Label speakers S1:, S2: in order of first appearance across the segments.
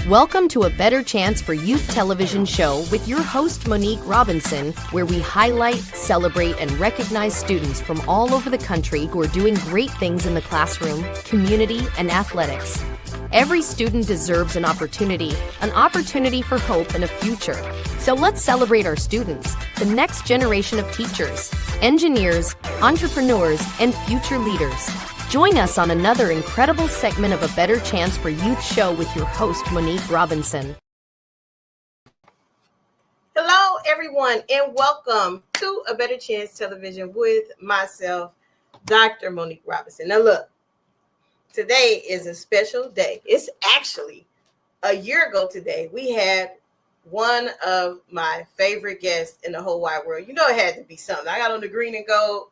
S1: Welcome to A Better Chance for Youth television show with your host, Monique Robinson, where we highlight, celebrate, and recognize students from all over the country who are doing great things in the classroom, community, and athletics. Every student deserves an opportunity for hope and a future. So let's celebrate our students, the next generation of teachers, engineers, entrepreneurs, and future leaders. Join us on another incredible segment of A Better Chance for Youth show with your host, Monique Robinson.
S2: Hello, everyone, and welcome to A Better Chance Television with myself, Dr. Monique Robinson. Now, look, today is a special day. It's actually a year ago today. We had one of my favorite guests in the whole wide world. You know, it had to be something. I got on the green and gold.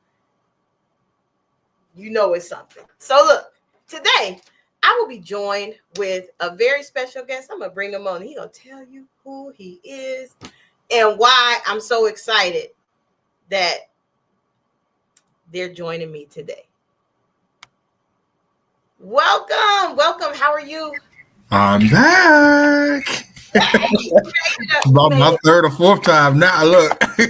S2: You know it's something. So look, today I will be joined with a very special guest. I'm going to bring him on. He's going to tell you who he is and why I'm so excited that they're joining me today. Welcome. How are you?
S3: I'm back. About my third or fourth time now. Look,
S2: we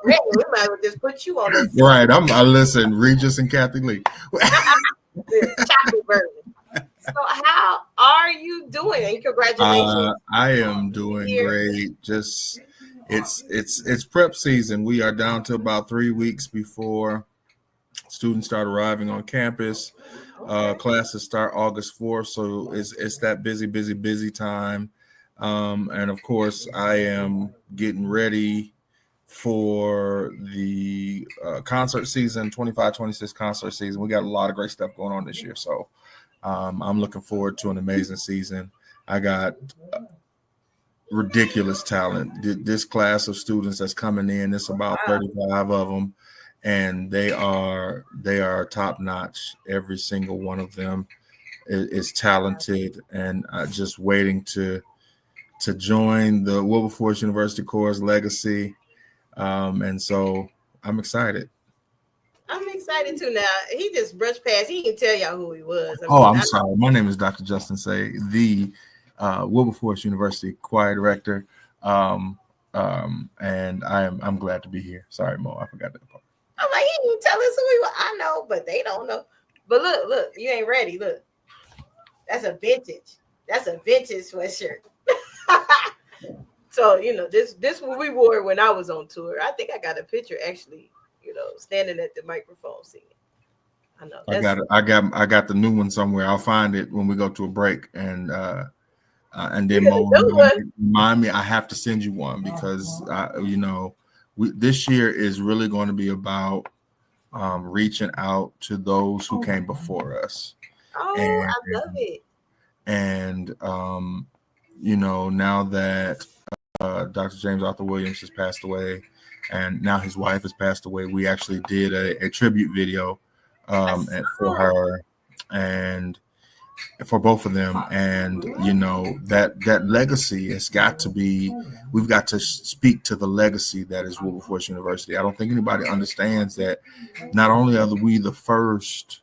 S2: might as well just put you on this.
S3: Right. I listen, Regis and Kathy Lee.
S2: Chocolate version. So, how are you doing? And congratulations.
S3: I am doing great. Just it's prep season. We are down to about 3 weeks before students start arriving on campus. Classes start August 4th, so it's that busy time. And of course, I am getting ready for the concert season, 25-26 concert season. We got a lot of great stuff going on this year. So I'm looking forward to an amazing season. I got ridiculous talent. This class of students that's coming in, it's about 35 of them, and they are top notch. Every single one of them is talented and just waiting to join the Wilberforce University Choir's legacy. And so I'm excited.
S2: I'm excited too. Now, he just brushed past. He didn't tell y'all who he was.
S3: I'm sorry. My name is Dr. Justin Seay, the Wilberforce University Choir Director. And I'm glad to be here. Sorry, Mo, I forgot that part.
S2: I'm like, he didn't tell us who he was. I know, but they don't know. But look, you ain't ready. Look, that's a vintage sweatshirt. So, this what we wore when I was on tour. I think I got a picture actually, standing at the microphone singing. I know.
S3: I got the new one somewhere. I'll find it when we go to a break, and then remind me. I have to send you one because this year is really going to be about reaching out to those who came before us.
S2: Oh, I love it.
S3: And now that Dr. James Arthur Williams has passed away, and now his wife has passed away, we actually did a tribute video for her and for both of them. And that legacy has got to be. We've got to speak to the legacy that is Wilberforce University. I don't think anybody understands that. Not only are we the first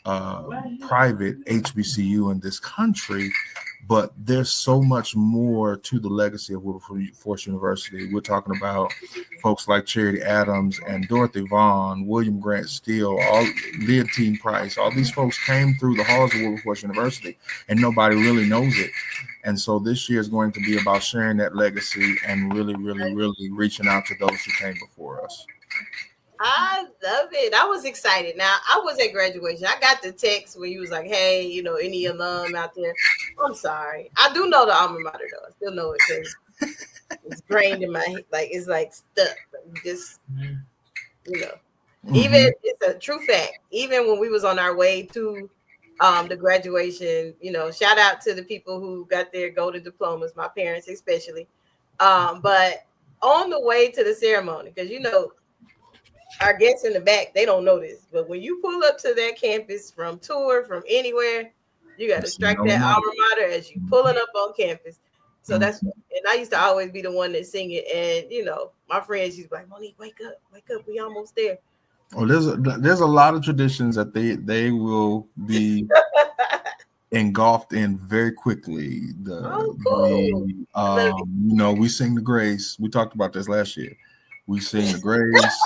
S3: private HBCU in this country, but there's so much more to the legacy of Wilberforce University. We're talking about folks like Cherished Adams and Dorothy Vaughn, William Grant Steele, Leontine Price. All these folks came through the halls of Wilberforce University, and nobody really knows it. And so this year is going to be about sharing that legacy and really, really, really reaching out to those who came before us.
S2: I love it. I was excited. Now, I was at graduation. I got the text when you was like, hey, any alum out there. I'm sorry. I do know the alma mater, though. I still know it because it's grained in my head. Like, it's like stuck. Just, Even, it's a true fact. Even when we was on our way to the graduation, shout out to the people who got their golden diplomas, my parents especially. But on the way to the ceremony, because, our guests in the back, they don't know this, but when you pull up to that campus from tour, from anywhere, you got to strike that alma mater as you pulling up on campus. So and I used to always be the one that sing it. And, my friends used to be like, Monique, wake up, we almost there.
S3: Oh, there's a lot of traditions that they will be engulfed in very quickly.
S2: Cool.
S3: We sing the grace. We talked about this last year. We sing the grace.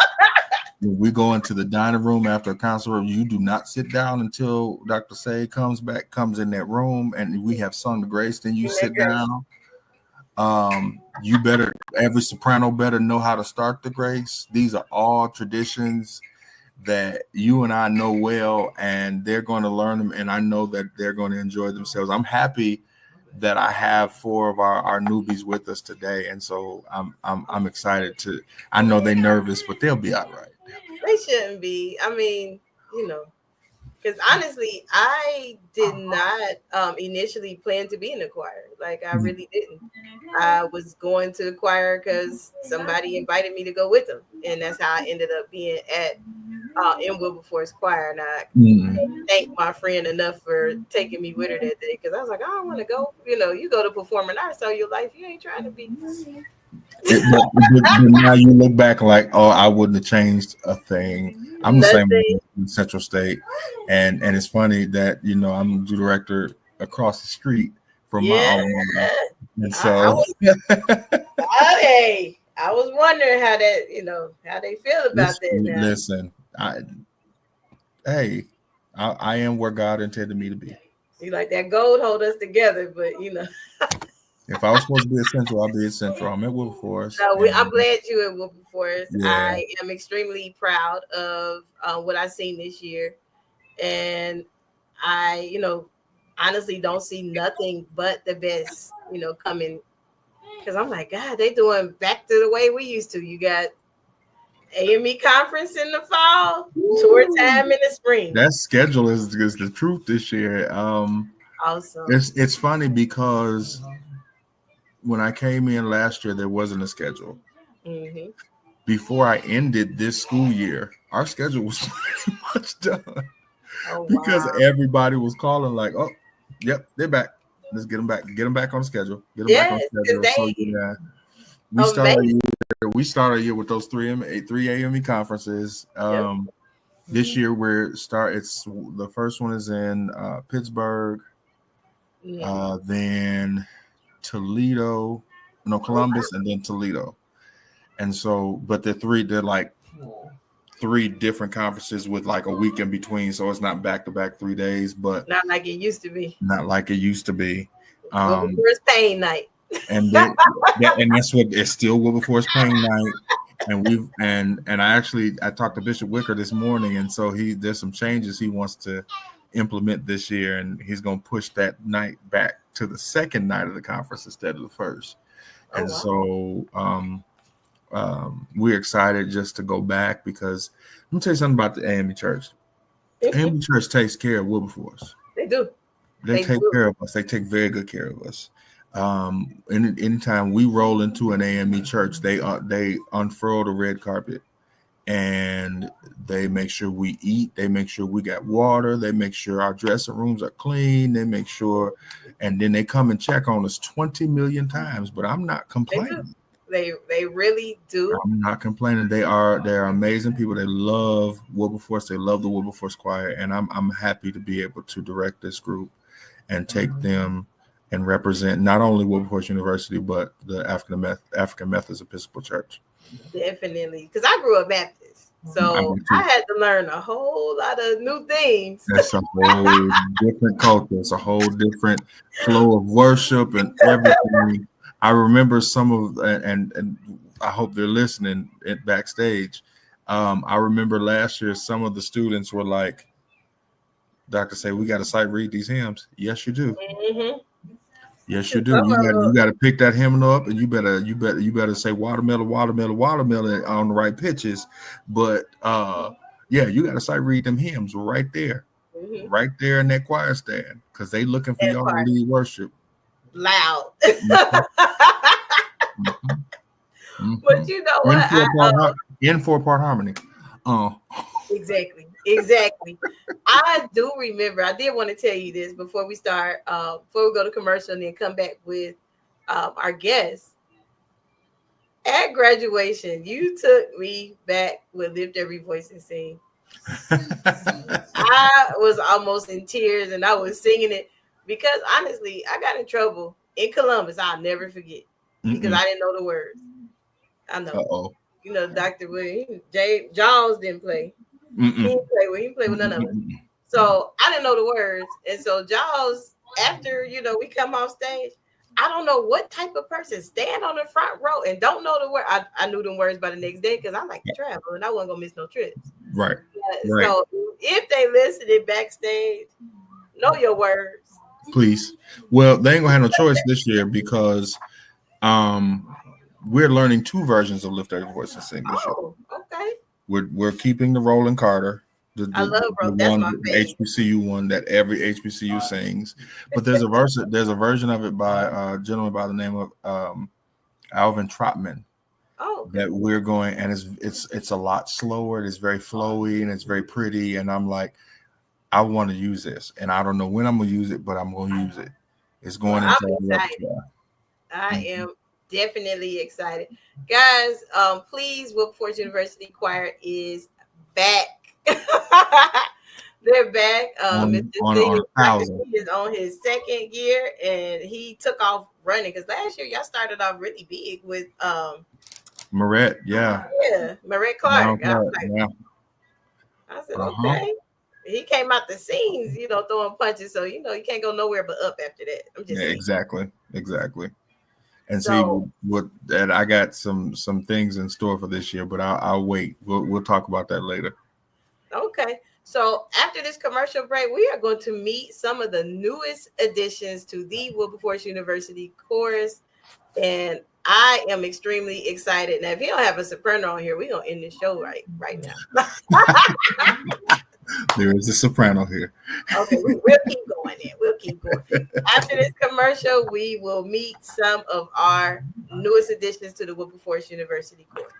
S3: When we go into the dining room after a concert, you do not sit down until Dr. Seay comes in that room, and we have sung the grace. Then you sit down. Every soprano better know how to start the grace. These are all traditions that you and I know well, and they're going to learn them, and I know that they're going to enjoy themselves. I'm happy that I have 4 of our newbies with us today, and so I'm excited to. I know they're nervous, but they'll be all right.
S2: They shouldn't be. I mean, because honestly, I did not initially plan to be in the choir. Like, I really didn't. I was going to the choir because somebody invited me to go with them, and that's how I ended up being in Wilberforce Choir. And I thank my friend enough for taking me with her that day, because I was like, I don't want to go. You go to performing arts all your life, you ain't trying to be.
S3: But now you look back like, oh, I wouldn't have changed a thing. I'm the same in Central State, and it's funny that I'm the director across the street from my alumni, and so
S2: I was wondering how that how they feel about that now.
S3: Listen, I am where God intended me to be.
S2: See, like that gold hold us together, but
S3: if I was supposed to be at Central, I'll be at Central. I'm at Wilberforce.
S2: No, I'm glad you're at Wilberforce. Yeah. I am extremely proud of what I've seen this year. And I, honestly don't see nothing but the best, coming. Because I'm like, God, they doing back to the way we used to. You got AME conference in the fall, tour time in the spring.
S3: That schedule is the truth this year.
S2: Awesome.
S3: It's funny because when I came in last year, there wasn't a schedule.
S2: Mm-hmm.
S3: Before I ended this school year, our schedule was pretty much done. Because everybody was calling like, oh, yep, they're back. Let's get them back. Get them back on schedule. Get them back on schedule. So we started a year with those three AME conferences. This year it's the first one is in Pittsburgh, then Columbus, and then Toledo. And so, but they're like 3 different conferences with like a week in between. So it's not back-to-back 3 days, but
S2: not like it used to be.
S3: Wilberforce
S2: Pain Night.
S3: And that's what it's still Wilberforce Pain Night. And I talked to Bishop Wicker this morning, and so there's some changes he wants to implement this year, and he's going to push that night back to the second night of the conference instead of the first. So we're excited just to go back, because let me tell you something about the AME Church. AME Church takes care of Wilberforce.
S2: They do.
S3: They take care of us. They take very good care of us. Anytime we roll into an AME church, they unfurl the red carpet, and they make sure we eat. They make sure we got water. They make sure our dressing rooms are clean. They make sure, and then they come and check on us 20 million times. But I'm not complaining.
S2: They really do.
S3: I'm not complaining. They're amazing people. They love Wilberforce. They love the Wilberforce Choir, and I'm happy to be able to direct this group and take them and represent not only Wilberforce University, but the African Methodist Episcopal Church.
S2: Definitely, because I grew up Baptist, so I had to learn a whole lot of new things.
S3: That's a whole different culture. It's a whole different flow of worship and everything. I remember some of, and I hope they're listening at backstage. I remember last year, some of the students were like, Dr. Seay, we got to sight read these hymns. Yes, you do.
S2: Mm-hmm.
S3: Yes, you do. You got to pick that hymn up, and you better say watermelon, watermelon, watermelon on the right pitches. But you got to sight read them hymns right there, right there in that choir stand, because they looking for y'all to lead worship
S2: loud.
S3: Mm-hmm.
S2: But you know what?
S3: In 4-part harmony.
S2: Exactly. I do remember. I did want to tell you this before we start. Before we go to commercial and then come back with our guests. At graduation, you took me back with Lift Every Voice and Sing. I was almost in tears, and I was singing it. because honestly, I got in trouble in Columbus. I'll never forget because I didn't know the words. I know.
S3: Uh-oh.
S2: You know, Dr. William Jones didn't play. He didn't play with none of us. So I didn't know the words. And so Jaws, after we come off stage, I don't know what type of person stand on the front row and don't know the word. I knew them words by the next day because I like to travel and I wasn't gonna miss no trips.
S3: Right.
S2: Right. So if they listening backstage, know your words.
S3: Please. Well, they ain't gonna have no choice this year because we're learning 2 versions of Lift Every Voice and Sing this year.
S2: Okay.
S3: We're keeping the Roland Carter.
S2: I love Roland. That's my favorite.
S3: HBCU one that every HBCU sings. But there's a version of it by a gentleman by the name of Alvin Trotman.
S2: Oh,
S3: that we're going, and it's a lot slower. It's very flowy and it's very pretty. And I'm like, I want to use this, and I don't know when I'm gonna use it, but I'm gonna use it. It's going into
S2: I'm excited. I am definitely excited, guys. Please, Wilberforce University Choir is back. They're back. Is on his 2nd year, and he took off running because last year y'all started off really big with
S3: Marette,
S2: Marette Clark. I said, okay. He came out the scenes, throwing punches. So you can't go nowhere but up after that. I'm just saying. Exactly. And so, that I got some things in store for this year, but I'll wait. We'll talk about that later. Okay. So after this commercial break, we are going to meet some of the newest additions to the Wilberforce University chorus, and I am extremely excited. Now, if you don't have a soprano on here, we're gonna end this show right now.
S3: There is a soprano here.
S2: Okay, we'll keep going then. We'll keep going. After this commercial, we will meet some of our newest additions to the Wilberforce University chorus.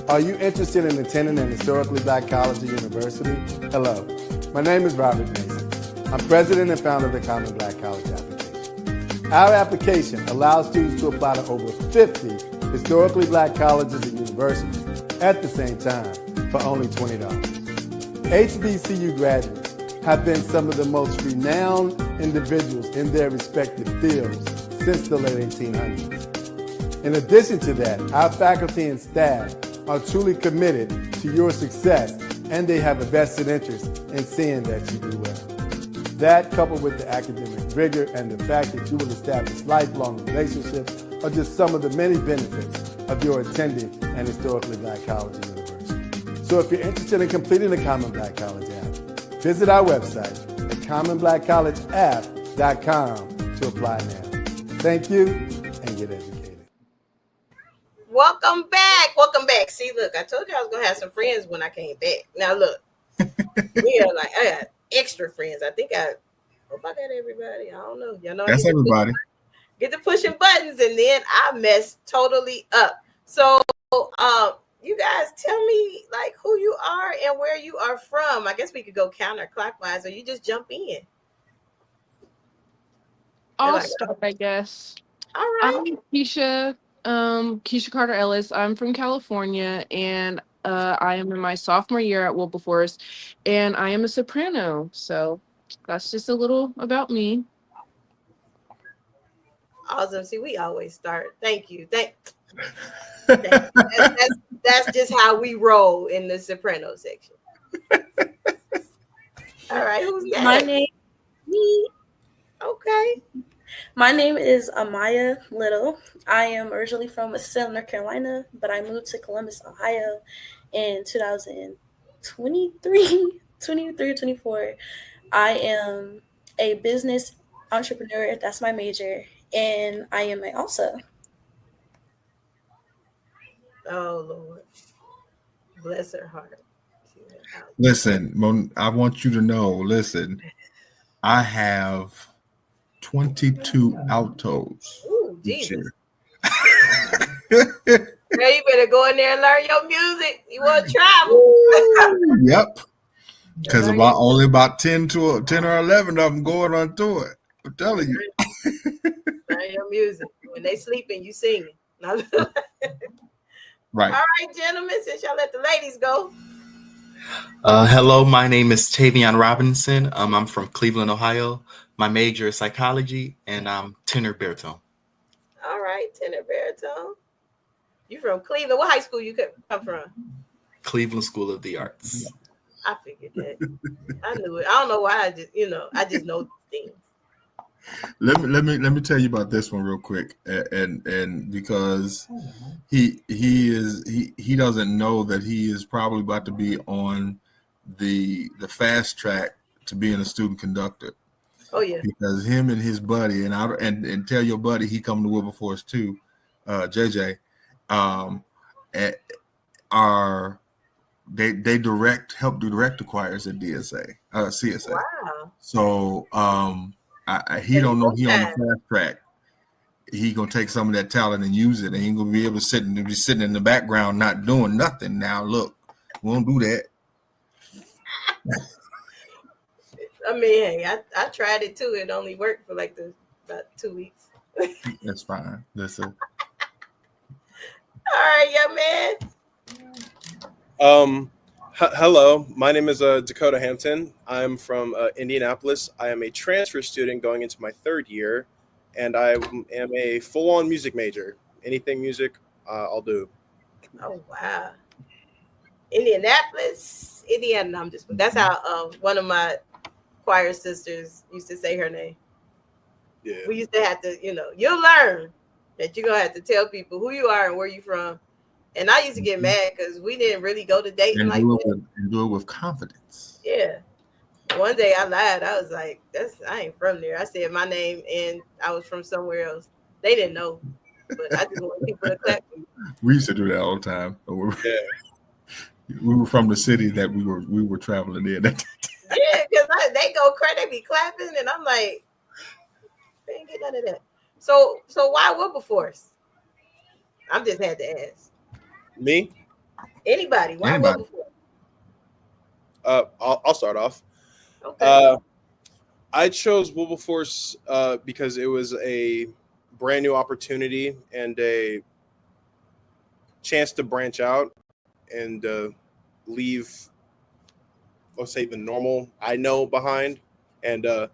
S4: Are you interested in attending an historically Black college or university? Hello, my name is Robert Mason. I'm president and founder of the Common Black College application. Our application allows students to apply to over 50 historically Black colleges and universities at the same time for only $20. HBCU graduates have been some of the most renowned individuals in their respective fields since the late 1800s. In addition to that, our faculty and staff are truly committed to your success, and they have a vested interest in seeing that you do well. That, coupled with the academic rigor and the fact that you will establish lifelong relationships, are just some of the many benefits of your attending an historically Black college or university. So if you're interested in completing the Common Black College app, visit our website at commonblackcollegeapp.com to apply now. Thank you, and get educated.
S2: Welcome back. See, look, I told you I was gonna have some friends when I came back. Now look, I got extra friends. I hope I got everybody. I don't know. Y'all know
S3: that's everybody.
S2: Get to pushing buttons, and then I messed totally up. So you guys tell me like who you are and where you are from. I guess we could go counterclockwise, or you just jump in.
S5: I'll start, I guess.
S2: All right.
S5: I'm Keisha Carter Ellis. I'm from California, and I am in my sophomore year at Wilberforce, and I am a soprano. So that's just a little about me.
S2: Awesome. See, we always start. Thank you. That's just how we roll in the soprano section. All right, who's that?
S6: My name.
S2: Me. Okay.
S6: My name is Amaya Little. I am originally from Seay, North Carolina, but I moved to Columbus, Ohio in 2023, 24. I am a business entrepreneur. That's my major. And I am also.
S2: Oh, Lord. Bless her heart.
S3: Listen, I want you to know, I have 22 altos.
S2: Ooh, Jesus. Now you better go in there and learn your music. You want to travel?
S3: Yep. Because only about 10 or 11 of them going on tour. I'm telling you.
S2: Learn your music. When they sleeping, you singing.
S3: Right.
S2: All right, gentlemen, since y'all let the ladies go.
S7: Hello, my name is Tavion Robinson. I'm from Cleveland, Ohio. My major is psychology, and I'm tenor baritone.
S2: All right, tenor baritone. You from Cleveland? What high school you come from?
S7: Cleveland School of the Arts.
S2: I figured that. I knew it. I don't know why. I just know things.
S3: Let me tell you about this one real quick, and because he doesn't know that he is probably about to be on the fast track to being a student conductor.
S2: Oh yeah.
S3: Because him and his buddy, and tell your buddy he come to Wilberforce too, JJ, are they help direct the choirs at CSA.
S2: Wow.
S3: So he don't know he on the fast track. He gonna take some of that talent and use it, and he gonna be able to be sitting in the background not doing nothing. Now look, we won't do that.
S2: I mean, hey, I tried it too. It only worked for like about 2 weeks.
S3: That's fine. That's it.
S2: All right, young man.
S8: Hello, my name is Dakota Hampton. I'm from Indianapolis. I am a transfer student going into my third year, and I am a full-on music major. Anything music, I'll do.
S2: Oh wow, Indianapolis, Indiana. No, that's how one of my choir sisters used to say her name.
S8: Yeah.
S2: We used to have to, you'll learn that you're gonna have to tell people who you are and where you're from. And I used to get mad because we didn't really go to Dayton
S3: and
S2: like that.
S3: And do it with confidence.
S2: Yeah. One day I lied. I was like, I ain't from there. I said my name and I was from somewhere else. They didn't know. But I just want people to clap for me.
S3: We used to do that all the time. We were from the city that we were traveling in.
S2: Yeah, because they go crazy, they be clapping, and I'm like, they ain't get none of that. So why Wilberforce? I just had to ask.
S8: Me?
S2: Anybody? Why Wilberforce?
S8: I'll start off.
S2: Okay.
S8: I chose Wilberforce because it was a brand new opportunity and a chance to branch out and leave, let's say, the normal I know behind. And what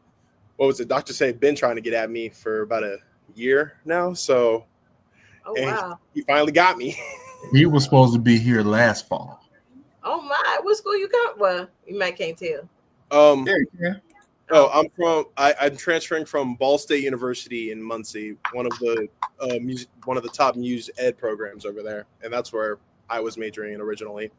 S8: was it? Dr. Seay been trying to get at me for about a year now. So
S2: wow.
S8: He finally got me.
S3: He was supposed to be here last fall.
S2: Oh my, what school you come? Well, you might can't tell.
S3: Yeah.
S8: Oh, I'm transferring from Ball State University in Muncie, one of the top music ed programs over there, and that's where I was majoring in originally.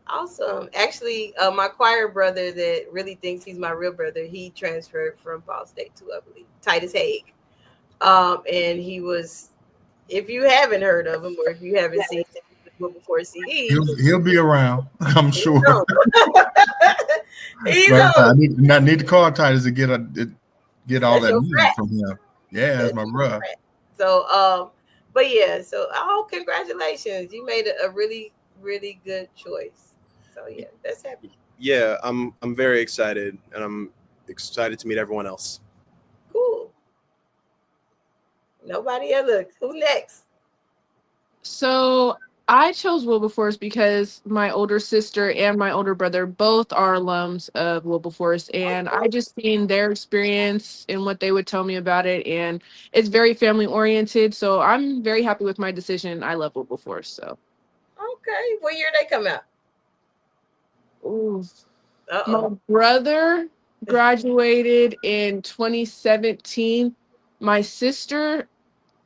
S2: Awesome. Actually, my choir brother that really thinks he's my real brother, he transferred from Ball State too, I believe, Titus Haig. And he was, if you haven't heard of him or if you haven't seen him before CD,
S3: he'll be around, I'm sure.
S2: I
S3: need to call Titus to get all that music from him. Yeah, that's my brother.
S2: So, but yeah, so congratulations, you made a really, really good choice. So yeah, that's happy.
S8: Yeah, I'm very excited, and I'm excited to meet everyone else.
S2: Cool. Nobody else. Who next?
S5: So I chose Wilberforce because my older sister and my older brother both are alums of Wilberforce, and I just seen their experience and what they would tell me about it, and it's very family oriented. So I'm very happy with my decision. I love Wilberforce. So.
S2: Okay, what year they come out?
S5: Ooh. My brother graduated in 2017. My sister,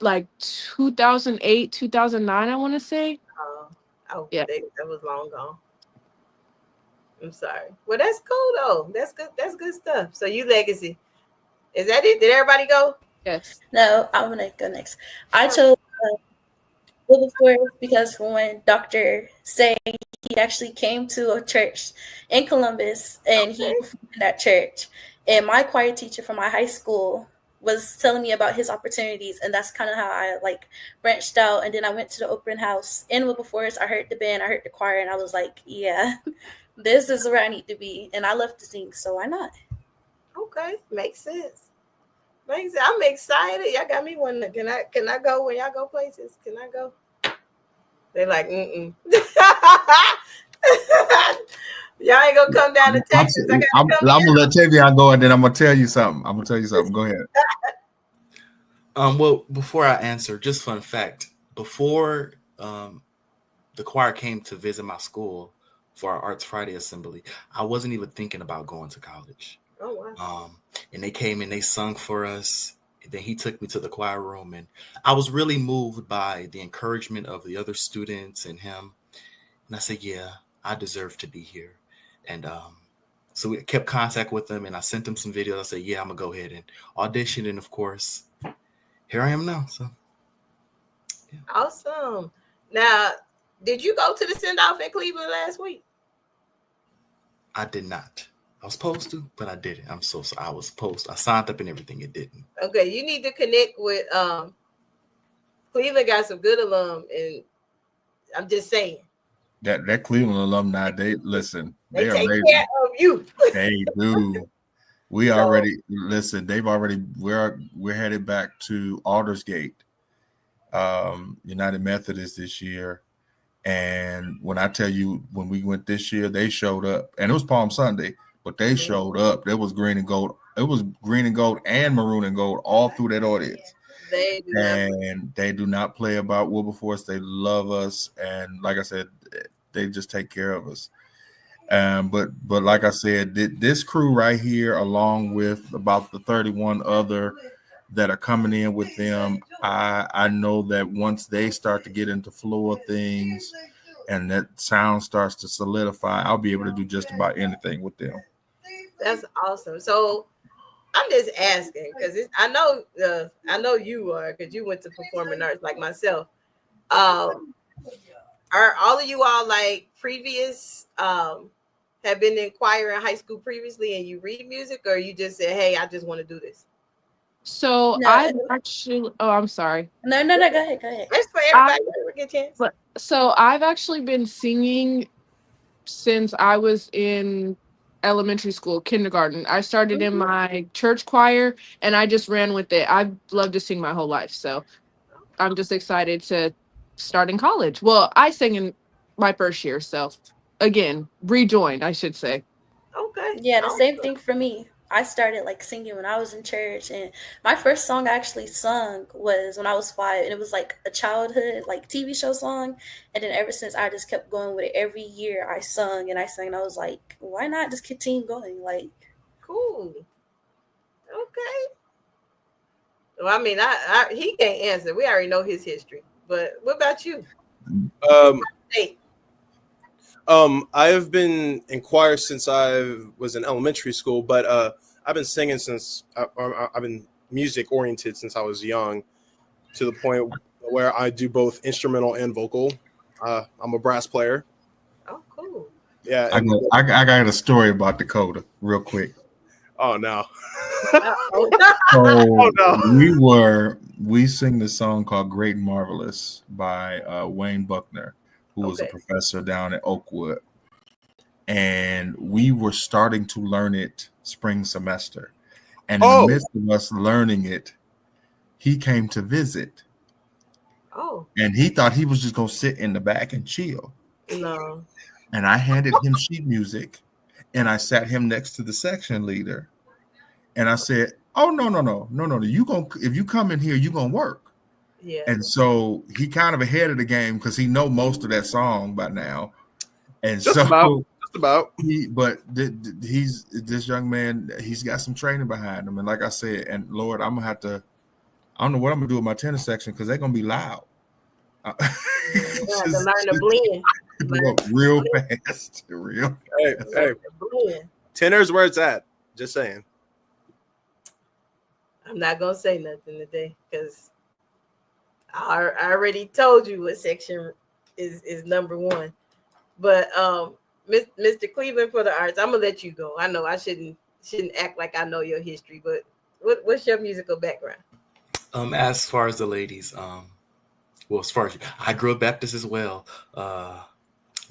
S5: like 2008, 2009, I want to say.
S2: Yeah, that was long gone. I'm sorry. Well, that's cool though. That's good. That's good stuff. So you legacy. Is that it? Did everybody go?
S5: Yes.
S6: No, I'm gonna go next. I chose Wilberforce because when Dr. Seay, he actually came to a church in Columbus, and he performed in that church. And my choir teacher from my high school was telling me about his opportunities, and that's kind of how I branched out. And then I went to the open house in Wilberforce. I heard the band, I heard the choir, and I was like, yeah, this is where I need to be. And I love to sing, so why not?
S2: Okay, makes sense. I'm excited. Y'all got me one. Can I go when y'all go places? Can I go? They're like, Y'all ain't gonna come down to Texas.
S3: I'm gonna let Tavion go, and then I'm gonna tell you something. Go ahead.
S7: Well, before I answer, just fun fact: before the choir came to visit my school for our Arts Friday assembly, I wasn't even thinking about going to college.
S2: Oh wow!
S7: And they came and they sung for us. And then he took me to the choir room, and I was really moved by the encouragement of the other students and him. And I said, "Yeah, I deserve to be here." And so we kept contact with them, and I sent them some videos. I said, "Yeah, I'm gonna go ahead and audition." And of course, here I am now. So,
S2: yeah. Awesome. Now, did you go to the send off in Cleveland last week?
S7: I did not. I was supposed to, but I didn't. I'm so sorry. I was supposed to. I signed up and everything. It didn't.
S2: Okay, you need to connect with Cleveland. Got some good alum, and I'm just saying.
S3: That Cleveland alumni, they listen.
S2: They
S3: are
S2: take
S3: amazing.
S2: care of you.
S3: They do. We already listen. They've already. We're headed back to Aldersgate, United Methodist this year. And when I tell you, when we went this year, they showed up, and it was Palm Sunday, but they showed up. There was green and gold. It was green and gold and maroon and gold all through that audience.
S2: They
S3: do not play about Wilberforce. They love us, and like I said, they just take care of us. But like I said, this crew right here, along with about the 31 other that are coming in with them, I know that once they start to get into flow of things and that sound starts to solidify, I'll be able to do just about anything with them.
S2: That's awesome. So I'm just asking because I know you are, because you went to performing arts like myself. Are all of you all like previous have been in choir in high school previously, and you read music, or you just said, "Hey, I just want to do this"?
S5: So
S6: No.
S5: I've actually, I'm sorry.
S6: No, go ahead.
S2: That's for everybody. Get a chance.
S5: So I've actually been singing since I was in elementary school, kindergarten. I started in my church choir, and I just ran with it. I've loved to sing my whole life, so I'm just excited to start in college. Well, I sang in my first year, so again, rejoined, I should say.
S2: Okay.
S6: Yeah, the same thing for me. I started like singing when I was in church, and my first song I actually sung was when I was 5, and it was like a childhood like TV show song. And then ever since, I just kept going with it. Every year I sung and I sang, and I was like, why not just continue going? Like,
S2: cool. Okay. Well, I mean, he can't answer. We already know his history. But what about you? Hey.
S8: I have been in choir since I was in elementary school, but I've been singing since I've been music oriented since I was young, to the point where I do both instrumental and vocal. I'm a brass player.
S2: Oh, cool.
S8: Yeah.
S3: I got a story about Dakota real quick.
S8: Oh no.
S3: So no. We sing this song called Great and Marvelous by Wayne Buckner, who was a professor down at Oakwood. And we were starting to learn it spring semester. And in the midst of us learning it, he came to visit.
S2: Oh.
S3: And he thought he was just going to sit in the back and chill.
S2: No.
S3: And I handed him sheet music, and I sat him next to the section leader. And I said, "Oh, no. If you come in here, you're going to work."
S2: Yeah.
S3: And so he kind of ahead of the game because he know most of that song by now. And
S8: just about.
S3: He's this young man. He's got some training behind him. And like I said, and Lord, I don't know what I'm gonna do with my tenor section because they're gonna be loud.
S2: Learn to blend.
S3: Real fast.
S8: Hey. Tenor's where it's at. Just saying.
S2: I'm not gonna say nothing today because I already told you what section is number one. But Mr. Cleveland for the arts, I'm gonna let you go. I know I shouldn't act like I know your history, but what's your musical background?
S7: As far as the ladies, as far as I grew up Baptist as well.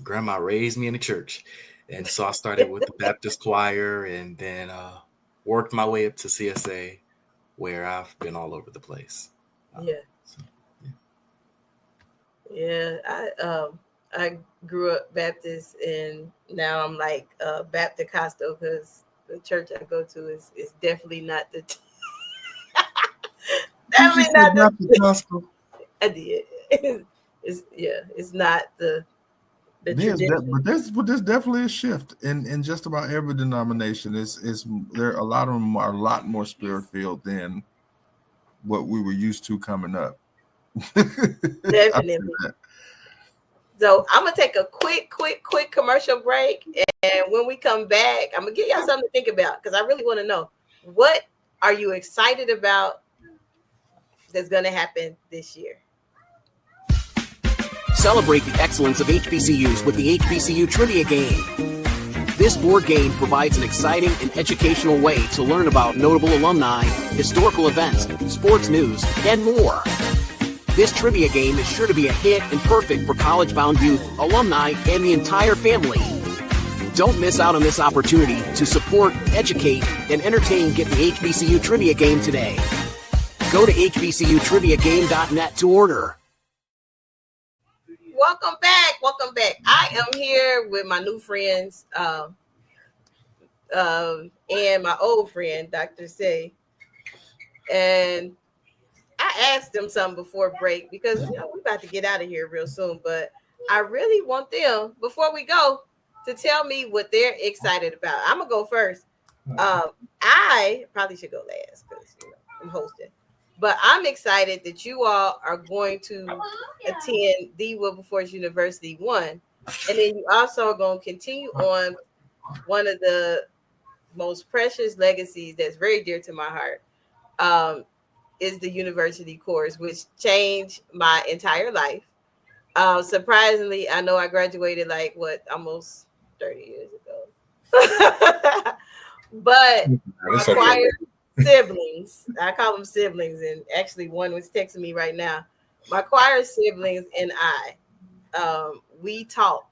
S7: Grandma raised me in the church, and so I started with the Baptist choir, and then worked my way up to CSA, where I've been all over the place.
S2: I grew up Baptist, and now I'm like Baptist Costo, because the church I go to is definitely not the definitely not the
S3: Gospel.
S2: I did. It's not the tradition.
S3: But there's definitely a shift in just about every denomination. Is there a lot of them are a lot more spirit filled than what we were used to coming up.
S2: Definitely. So I'm gonna take a quick commercial break, and when we come back, I'm gonna give y'all something to think about, because I really want to know, what are you excited about that's gonna happen this year?
S9: Celebrate the excellence of HBCUs with the HBCU Trivia Game. This board game provides an exciting and educational way to learn about notable alumni, historical events, sports news, and more. This trivia game is sure to be a hit and perfect for college-bound youth, alumni, and the entire family. Don't miss out on this opportunity to support, educate, and entertain Get the HBCU Trivia Game today. Go to hbcutriviagame.net to order.
S2: Welcome back. I am here with my new friends and my old friend, Dr. Seay. And I asked them something before break, because we're about to get out of here real soon, but I really want them, before we go, to tell me what they're excited about. I'm gonna go first. I probably should go last because I'm hosting, but I'm excited that you all are going to attend the Wilberforce University one, and then you also are going to continue on one of the most precious legacies that's very dear to my heart. Is the university course, which changed my entire life. Surprisingly, I know I graduated almost 30 years ago. But my choir siblings, I call them siblings, and actually one was texting me right now. My choir siblings and I, we taught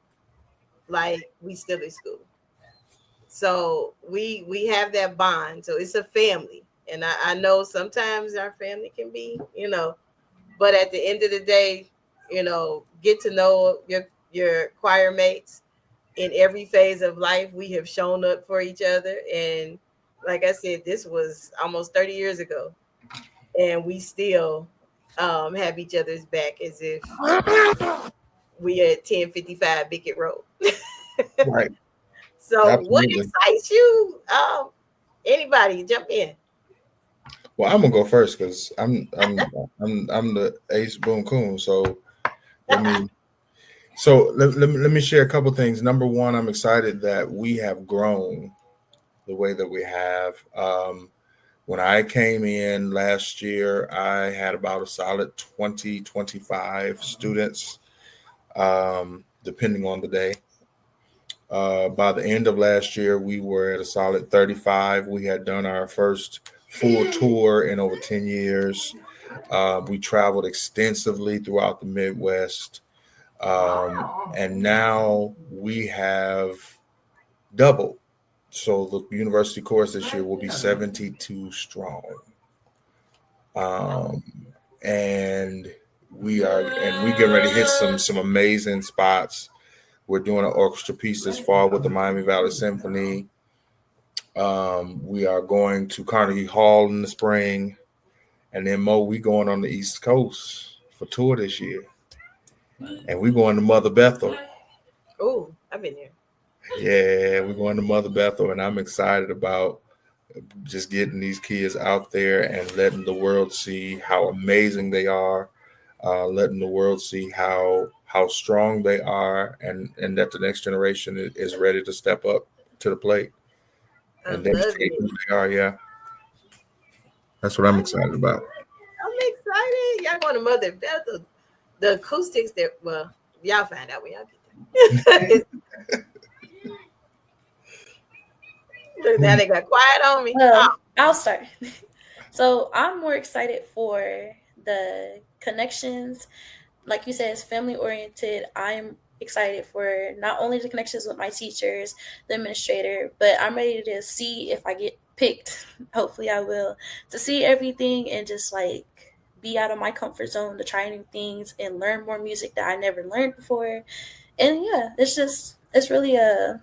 S2: like we still in school. So we have that bond. So it's a family. And I know sometimes our family can be, but at the end of the day, get to know your choir mates in every phase of life. We have shown up for each other. And like I said, this was almost 30 years ago. And we still have each other's back as if we at 1055 Bickett Road.
S3: Right.
S2: So
S3: Absolutely.
S2: What excites you? Anybody jump in.
S3: Well, I'm gonna go first because I'm the ace boom coon. So let me share a couple things. Number one, I'm excited that we have grown the way that we have. When I came in last year, I had about a solid 25 students, depending on the day. By the end of last year, we were at a solid 35. We had done our first full tour in over 10 years. We traveled extensively throughout the Midwest. And now we have doubled. So the university course this year will be 72 strong. And we get ready to hit some amazing spots. We're doing an orchestra piece this fall with the Miami Valley Symphony. We are going to Carnegie Hall in the spring. And then we going on the East Coast for tour this year. And we're going to Mother Bethel.
S2: Oh, I've been there.
S3: Yeah, we're going to Mother Bethel, and I'm excited about just getting these kids out there and letting the world see how amazing they are, letting the world see how strong they are, and that the next generation is ready to step up to the plate and demonstrate who they are. Yeah, that's what I'm excited about.
S2: I'm excited. Y'all going to Mother Bethel. The acoustics there, well, y'all find out when y'all get there. Now they got quiet on me.
S6: I'll start. So I'm more excited for the connections. Like you said, it's family oriented. I'm excited for not only the connections with my teachers, the administrator, but I'm ready to see if I get picked. Hopefully I will, to see everything and just like be out of my comfort zone, to try new things and learn more music that I never learned before. And yeah, it's really a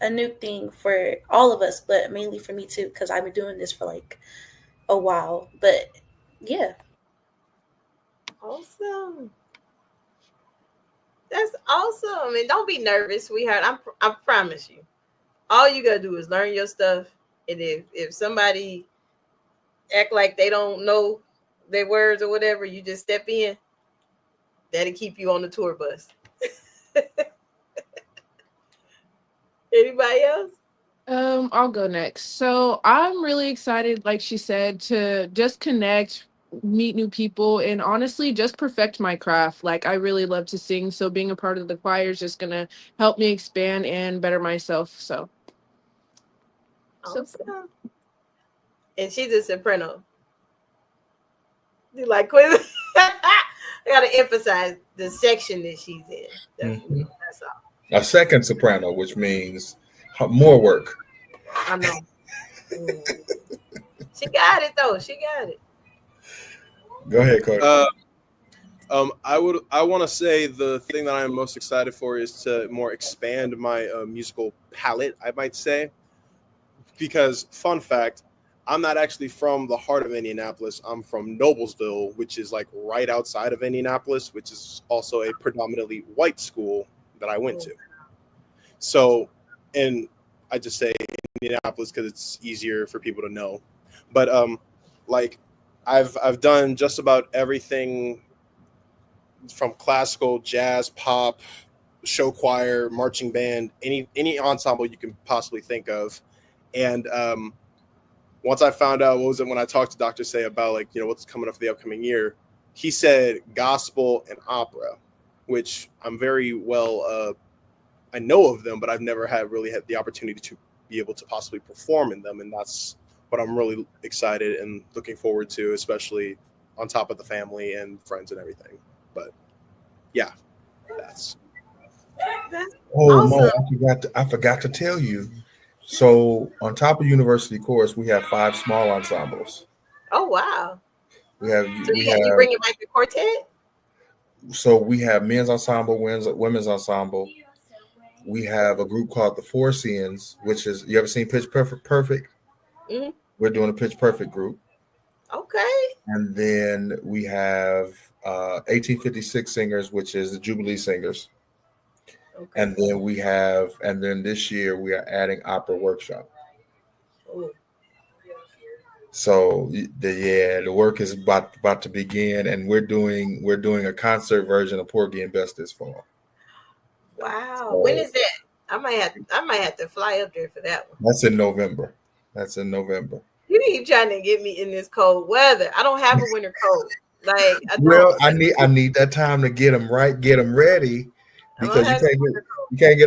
S6: new thing for all of us, but mainly for me too, because I've been doing this for like a while. But yeah.
S2: Awesome. That's awesome. And don't be nervous, sweetheart. I promise you. All you gotta do is learn your stuff. And if somebody act like they don't know their words or whatever, you just step in. That'll keep you on the tour bus. Anybody else?
S5: I'll go next. So I'm really excited, like she said, to just connect, meet new people, and honestly just perfect my craft. Like I really love to sing, so being a part of the choir is just gonna help me expand and better myself. So
S2: Awesome. And she's a soprano. You like Quinn? I gotta emphasize the section that she's in. That's all.
S3: A second soprano, which means more work.
S2: I know. She got it though. She got it.
S3: Go ahead, Coach.
S8: I want to say the thing that I'm most excited for is to more expand my musical palette, I might say, because fun fact, I'm not actually from the heart of Indianapolis. I'm from Noblesville, which is like right outside of Indianapolis, which is also a predominantly white school that I went to. So, and I just say Indianapolis because it's easier for people to know. But like I've done just about everything from classical, jazz, pop, show choir, marching band, any ensemble you can possibly think of. And once I found out, what was it when I talked to Dr. Seay about like, what's coming up for the upcoming year, he said gospel and opera, which I'm very well, I know of them, but I've never really had the opportunity to be able to possibly perform in them. And that's what I'm really excited and looking forward to, especially on top of the family and friends and everything. But yeah, that's
S3: Mo,
S2: awesome.
S3: I forgot to tell you. So on top of University Chorus, we have 5 small ensembles.
S2: Oh wow!
S3: We have
S2: you bring it like the quartet.
S3: So we have men's ensemble, women's ensemble. We have a group called the Four Seans, which is, you ever seen Pitch Perfect?
S2: Mm-hmm.
S3: We're doing a Pitch Perfect group.
S2: Okay.
S3: And then we have 1856 Singers, which is the Jubilee Singers. Okay. And then this year we are adding Opera Workshop. Ooh. So the work is about to begin, and we're doing a concert version of Porgy and Bess this fall.
S2: Wow. So, when is that? I might have to fly up there for that one.
S3: That's in November.
S2: You keep trying to get me in this cold weather. I don't have a winter cold. Like
S3: I need that time to get them right, get them ready, because you can't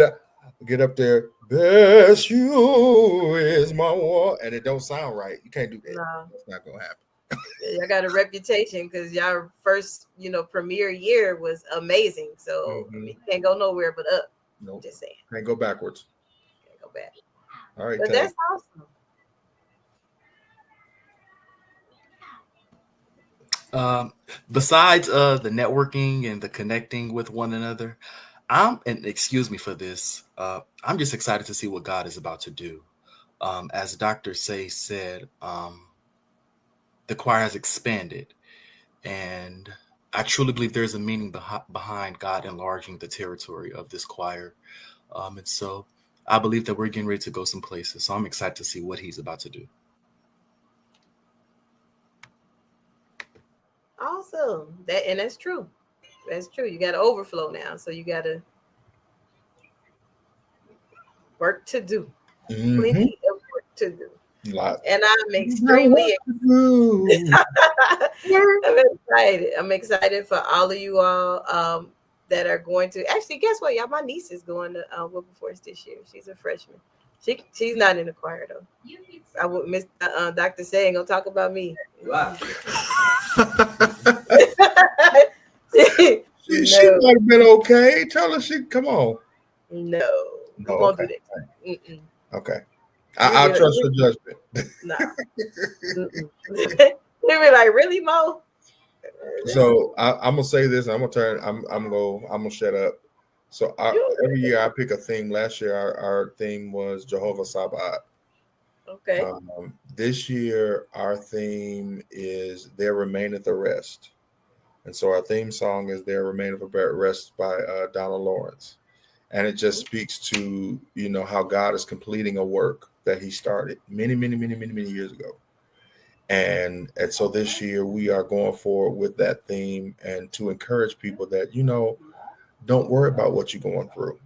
S3: get up there. Bess, you is my war, and it don't sound right. You can't do that. No. It's not gonna happen.
S2: I got a reputation because y'all first, premiere year was amazing. So you can't go nowhere but up.
S3: Nope.
S2: Just saying.
S3: Can't go backwards.
S2: Can't go back.
S3: All right.
S2: But that's
S7: awesome. Besides the networking and the connecting with one another, and excuse me for this, I'm just excited to see what God is about to do. As Dr. Seay said, the choir has expanded, and I truly believe there's a meaning behind God enlarging the territory of this choir. And so I believe that we're getting ready to go some places. So I'm excited to see what he's about to do.
S2: Awesome. That's true. That's true. You got to overflow now. So you got to work to do.
S3: Mm-hmm.
S2: Plenty of work to do. And I'm extremely I'm excited for all of you all that are going to. Actually, guess what, y'all? My niece is going to Wilberforce this year. She's a freshman. She's not in the choir though. I would miss Dr. Seay ain't gonna talk about me. Wow.
S3: She might have been okay. Tell her come on.
S2: No, we won't do that. Mm-mm.
S3: Okay. I'll trust your judgment.
S2: Nah. They be like, really, Mo?
S3: So I'm gonna say this. I'm gonna shut up. So every year I pick a theme. Last year our theme was Jehovah Sabbath.
S2: Okay.
S3: This year our theme is There Remaineth the Rest. And so our theme song is There Remaineth the Rest by Donald Lawrence. And it just speaks to, how God is completing a work that he started many years ago. And so this year we are going forward with that theme and to encourage people that, don't worry about what you're going through.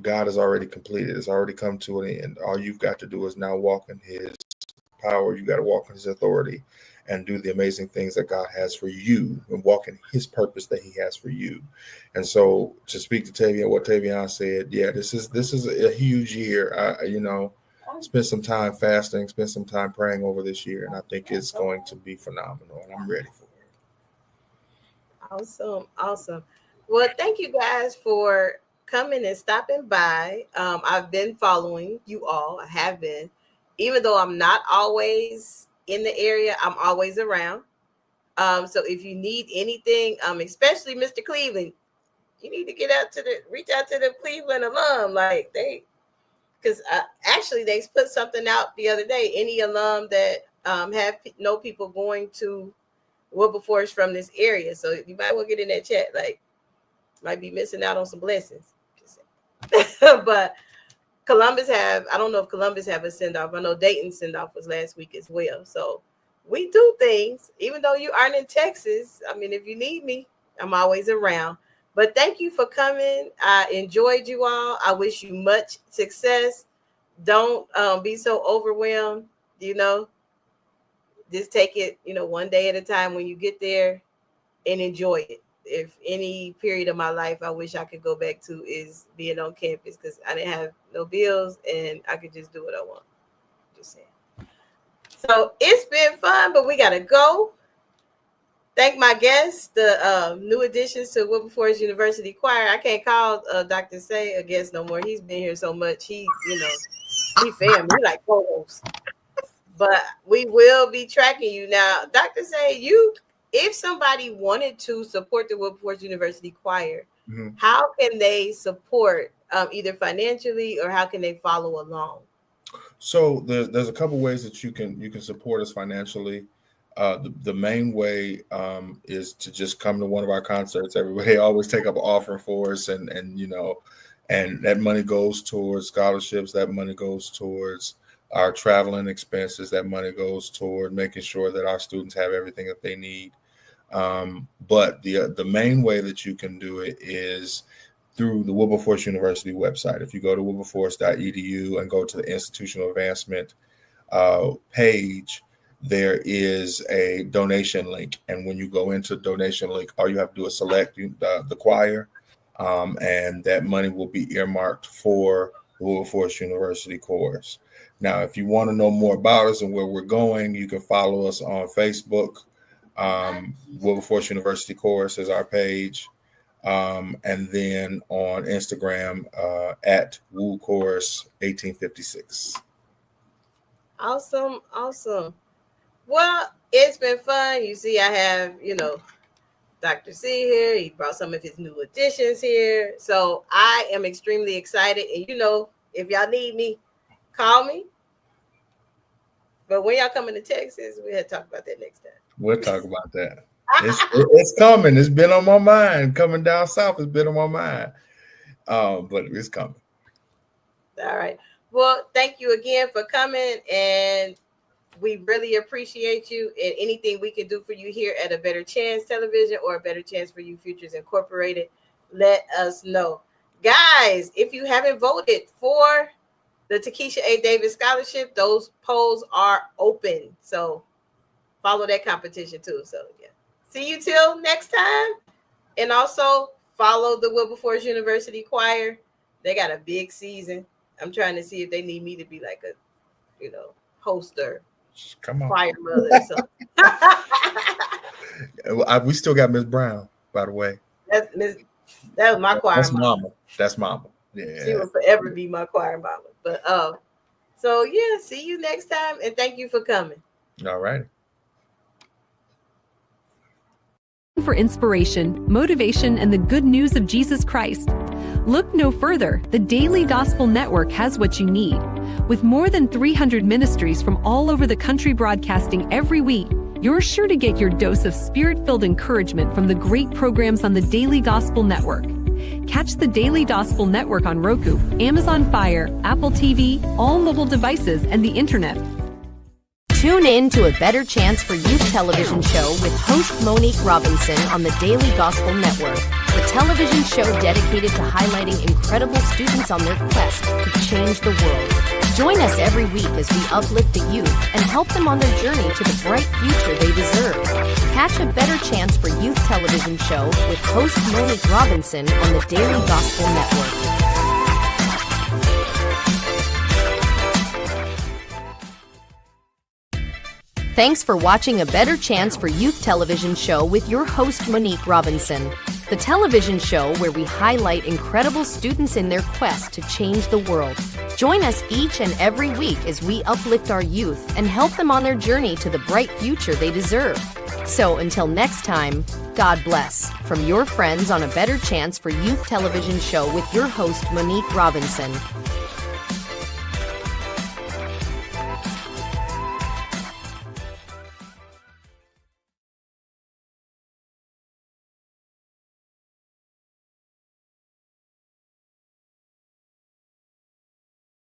S3: God has already completed. It's already come to an end. All you've got to do is now walk in his power. You got to walk in his authority and do the amazing things that God has for you and walk in his purpose that he has for you. And so to speak to Tavian, what Tavian said, this is a huge year. Spend some time fasting, spend some time praying over this year. And I think it's going to be phenomenal. And I'm ready for it.
S2: Awesome. Well, thank you guys for coming and stopping by. I've been following you all. I have been. Even though I'm not always in the area, I'm always around. So if you need anything, especially Mr. Cleveland, you need to reach out to the Cleveland alum. Because actually they put something out the other day. Any alum that know people going to Wilberforce from this area. So you might want to get in that chat. Might be missing out on some blessings. But I don't know if Columbus have a send-off. I know Dayton's send-off was last week as well. So we do things, even though you aren't in Texas. I mean, if you need me, I'm always around. But thank you for coming. I enjoyed you all. I wish you much success. Don't be so overwhelmed, Just take it, one day at a time when you get there and enjoy it. If any period of my life I wish I could go back to is being on campus because I didn't have no bills and I could just do what I want. Just saying. So it's been fun, but we got to go. Thank my guests, the new additions to Wilberforce University Choir. I can't call Dr. Seay a guest no more. He's been here so much. He family. He like co-host. But we will be tracking you now. Dr. Seay, if somebody wanted to support the Wilberforce University Choir, how can they support either financially or how can they follow along?
S3: So there's a couple ways that you can support us financially. The main way is to just come to one of our concerts. Everybody always take up an offering for us, and that money goes towards scholarships. That money goes towards our traveling expenses. That money goes toward making sure that our students have everything that they need. But the main way that you can do it is through the Wilberforce University website. If you go to wilberforce.edu and go to the institutional advancement page, there is a donation link. And when you go into donation link, all you have to do is select the choir, and that money will be earmarked for the Wilberforce University course. Now, if you want to know more about us and where we're going, you can follow us on Facebook. Wilberforce University Course is our page, and then on Instagram at Woo Course 1856.
S2: Awesome. Well, it's been fun. You see, I have Dr. Seay here. He brought some of his new additions here, so I am extremely excited. And if y'all need me, call me. But when y'all coming to Texas, we had to talk about that next time.
S3: We'll talk about that. It's coming. It's been on my mind. Coming down south has been on my mind. But it's coming.
S2: All right. Well, thank you again for coming. And we really appreciate you. And anything we can do for you here at A Better Chance Television or A Better Chance for You Futures Incorporated, let us know. Guys, if you haven't voted for the Takesha A. Davis Scholarship, those polls are open. So follow that competition too. So yeah. See you till next time. And also follow the Wilberforce University Choir. They got a big season. I'm trying to see if they need me to be like a, host or choir mother or something.
S3: We still got Miss Brown, by the way.
S2: That was my choir
S3: mama. That's mama. Yeah.
S2: She will forever be my choir mama. But so yeah, see you next time and thank you for coming.
S3: All right.
S10: For inspiration, motivation, and the good news of Jesus Christ, Look no further. The Daily Gospel Network has what you need. With more than 300 ministries from all over the country broadcasting every week, you're sure to get your dose of spirit-filled encouragement from the great programs on the Daily Gospel Network. Catch the Daily Gospel Network on Roku, Amazon Fire, Apple TV, all mobile devices, and the internet.
S1: Tune in to A Better Chance for Youth television show with host Monique Robinson on the Daily Gospel Network, the television show dedicated to highlighting incredible students on their quest to change the world. Join us every week as we uplift the youth and help them on their journey to the bright future they deserve. Catch A Better Chance for Youth television show with host Monique Robinson on the Daily Gospel Network. Thanks for watching A Better Chance for Youth television show with your host Monique Robinson, the television show where we highlight incredible students in their quest to change the world. Join us each and every week as we uplift our youth and help them on their journey to the bright future they deserve. So until next time, God bless, from your friends on A Better Chance for Youth television show with your host Monique Robinson.